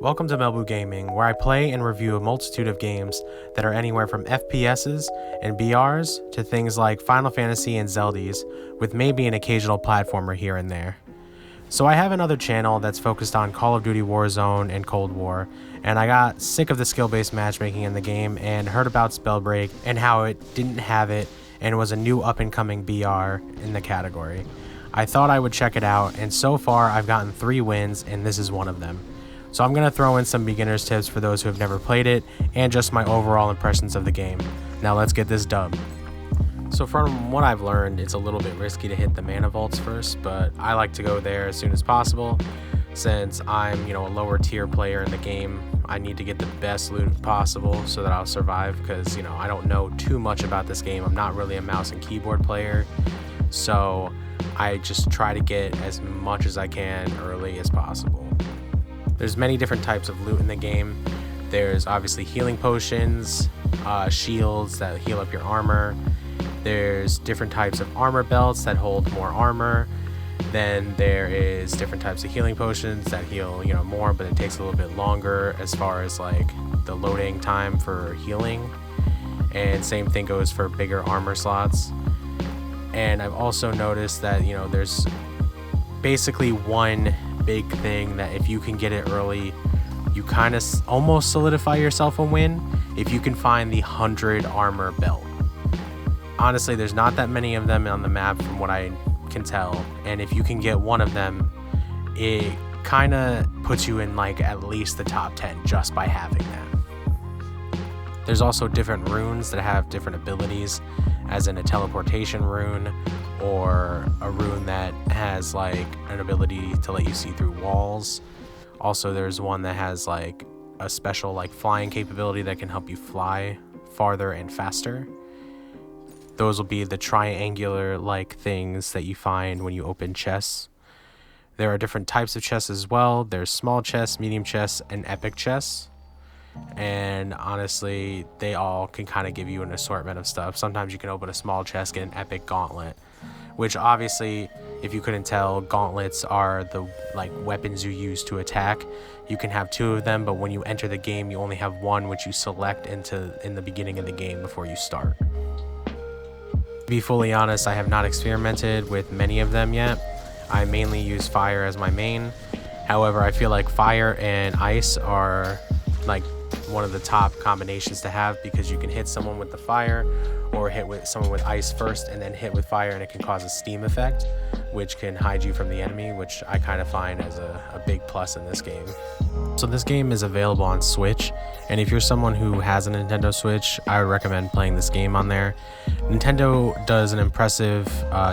Welcome to Melbu Gaming, where I play and review a multitude of games that are anywhere from FPSs and BRs to things like Final Fantasy and Zeldas, with maybe an occasional platformer here and there. So I have another channel that's focused on Call of Duty Warzone and Cold War, and I got sick of the skill-based matchmaking in the game and heard about Spellbreak and how it didn't have it and was a new up-and-coming BR in the category. I thought I would check it out, and so far I've gotten 3 wins, and this is one of them. So I'm going to throw in some beginner's tips for those who have never played it, and just my overall impressions of the game. Now let's get this dub. So from what I've learned, it's a little bit risky to hit the mana vaults first, but I like to go there as soon as possible. Since I'm, a lower tier player in the game, I need to get the best loot possible so that I'll survive, because, I don't know too much about this game. I'm not really a mouse and keyboard player, so I just try to get as much as I can early as possible. There's many different types of loot in the game. There's obviously healing potions, shields that heal up your armor. There's different types of armor belts that hold more armor. Then there is different types of healing potions that heal, more, but it takes a little bit longer as far as like the loading time for healing. And same thing goes for bigger armor slots. And I've also noticed that, there's basically one big thing that if you can get it early, you kind of almost solidify yourself a win if you can find the 100 armor belt. Honestly, there's not that many of them on the map from what I can tell, and if you can get one of them, it kind of puts you in like at least the top 10 just by having that. There's also different runes that have different abilities, as in a teleportation rune, or a rune that has like an ability to let you see through walls. Also, there's one that has like a special like flying capability that can help you fly farther and faster. Those will be the triangular like things that you find when you open chests. There are different types of chests as well. There's small chests, medium chests, and epic chests. And honestly, they all can kind of give you an assortment of stuff. Sometimes you can open a small chest, get an epic gauntlet, which obviously, if you couldn't tell, gauntlets are the like weapons you use to attack. You can have 2 of them, but when you enter the game, you only have 1, which you select in the beginning of the game before you start. To be fully honest, I have not experimented with many of them yet. I mainly use fire as my main. However, I feel like fire and ice are like one of the top combinations to have, because you can hit someone with the fire or hit with someone with ice first and then hit with fire, and it can cause a steam effect which can hide you from the enemy, which I kind of find as a big plus in this game. So this game is available on Switch, and if you're someone who has a Nintendo Switch, I would recommend playing this game on there. Nintendo does an impressive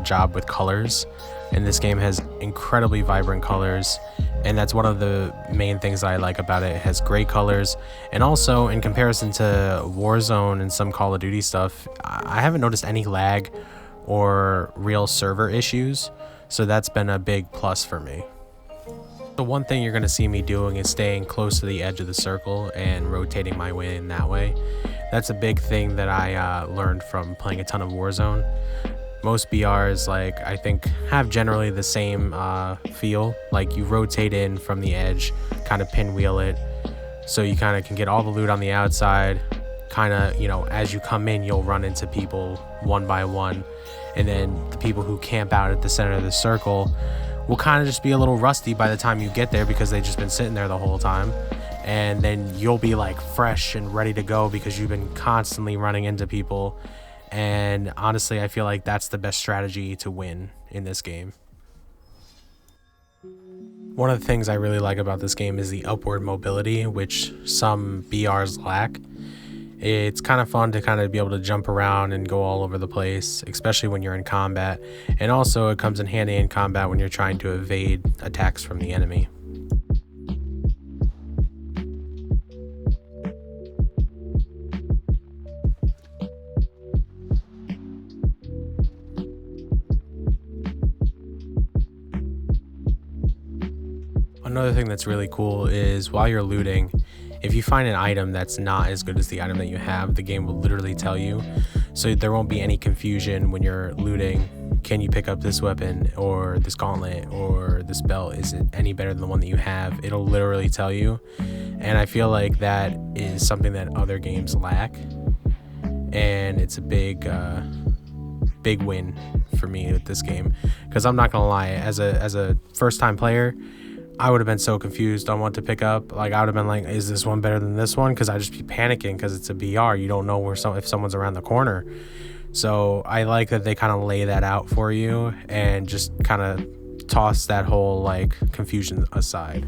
job with colors, and this game has incredibly vibrant colors, and that's one of the main things I like about it. It has great colors, and also in comparison to Warzone and some Call of Duty stuff, I haven't noticed any lag or real server issues, so that's been a big plus for me. The one thing you're going to see me doing is staying close to the edge of the circle and rotating my way in that way. That's a big thing that I learned from playing a ton of Warzone. Most BRs, I think, have generally the same feel. Like, you rotate in from the edge, kind of pinwheel it, so you kind of can get all the loot on the outside. Kind of, as you come in, you'll run into people one by one, and then the people who camp out at the center of the circle will kind of just be a little rusty by the time you get there, because they've just been sitting there the whole time. And then you'll be like fresh and ready to go because you've been constantly running into people. And honestly, I feel like that's the best strategy to win in this game. One of the things I really like about this game is the upward mobility, which some BRs lack. It's kind of fun to kind of be able to jump around and go all over the place, especially when you're in combat. And also it comes in handy in combat when you're trying to evade attacks from the enemy. Another thing that's really cool is while you're looting, if you find an item that's not as good as the item that you have, the game will literally tell you. So there won't be any confusion when you're looting can you pick up this weapon or this gauntlet or this belt? Is it any better than the one that you have? It'll literally tell you. And I feel like that is something that other games lack. And it's a big win for me with this game. Because I'm not going to lie, as a first-time player, I would have been so confused on what to pick up. Like, I would have been like, is this one better than this one? Because I'd just be panicking because it's a VR. You don't know if someone's around the corner. So I like that they kind of lay that out for you and just kind of toss that whole, like, confusion aside.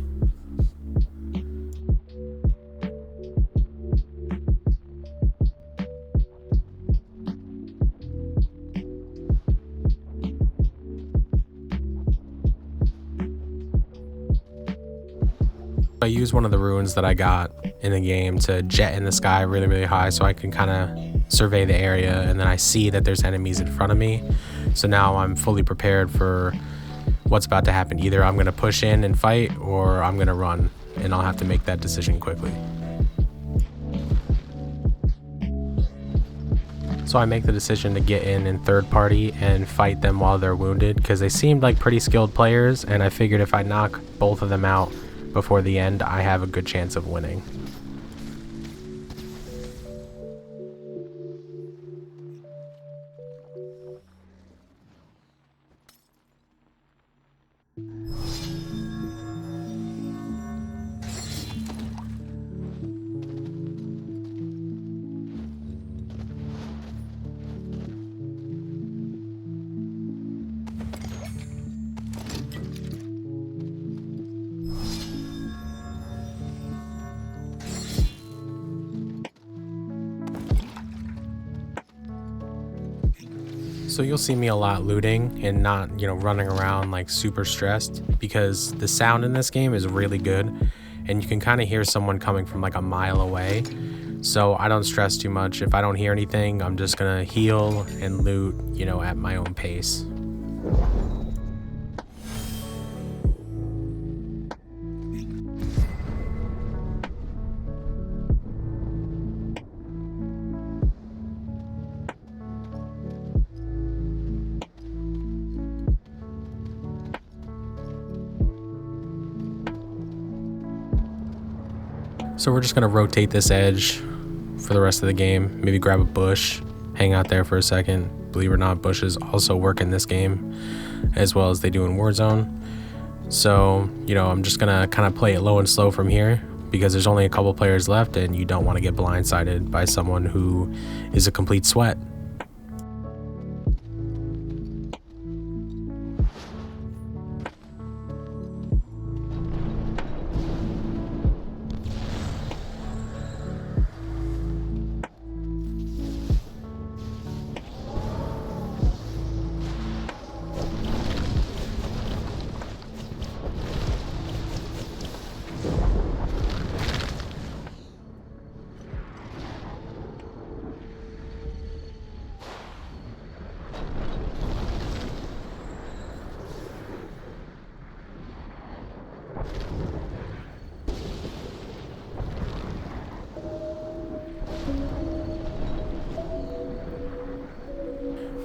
I use one of the runes that I got in the game to jet in the sky really, really high so I can kind of survey the area, and then I see that there's enemies in front of me. So now I'm fully prepared for what's about to happen. Either I'm going to push in and fight, or I'm going to run, and I'll have to make that decision quickly. So I make the decision to get in third party and fight them while they're wounded, because they seemed like pretty skilled players, and I figured if I knock both of them out before the end, I have a good chance of winning. So you'll see me a lot looting and not, running around like super stressed, because the sound in this game is really good and you can kind of hear someone coming from like a mile away. So I don't stress too much. If I don't hear anything, I'm just gonna heal and loot, at my own pace. So we're just going to rotate this edge for the rest of the game. Maybe grab a bush, hang out there for a second. Believe it or not, bushes also work in this game as well as they do in Warzone. So, I'm just going to kind of play it low and slow from here, because there's only a couple players left and you don't want to get blindsided by someone who is a complete sweat.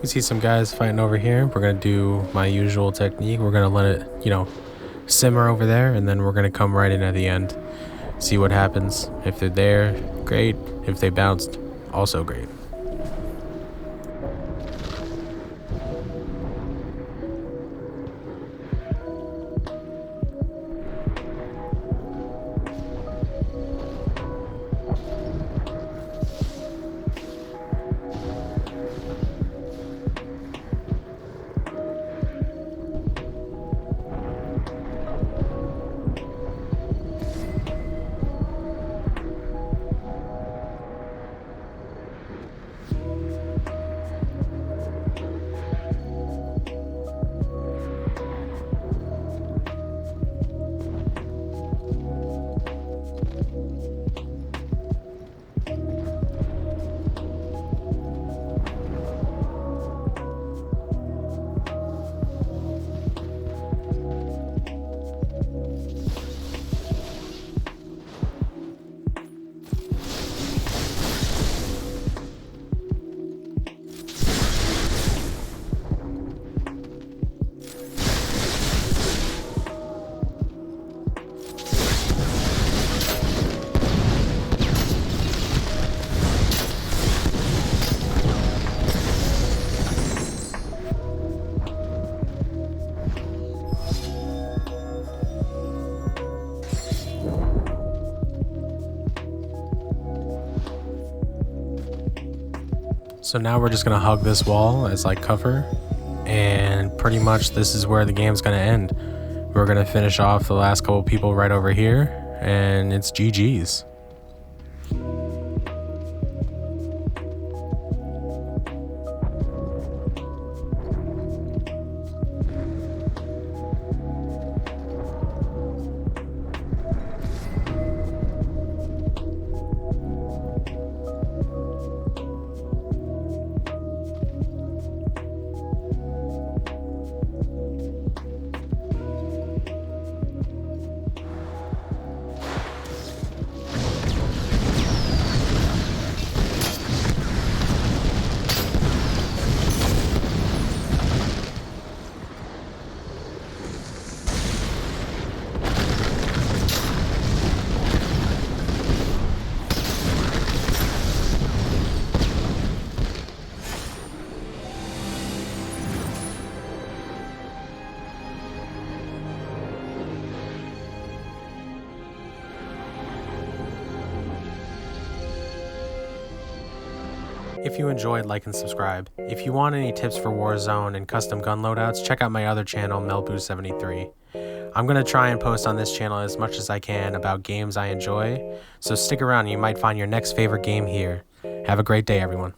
You see some guys fighting over here. We're going to do my usual technique. We're going to let it, simmer over there, and then we're going to come right in at the end. See what happens. If they're there, great. If they bounced, also great. So now we're just gonna hug this wall as like cover, and pretty much this is where the game's gonna end. We're gonna finish off the last couple people right over here, and it's GG's. If you enjoyed, like and subscribe. If you want any tips for Warzone and custom gun loadouts, check out my other channel, Melboo73. I'm going to try and post on this channel as much as I can about games I enjoy, so stick around and you might find your next favorite game here. Have a great day, everyone.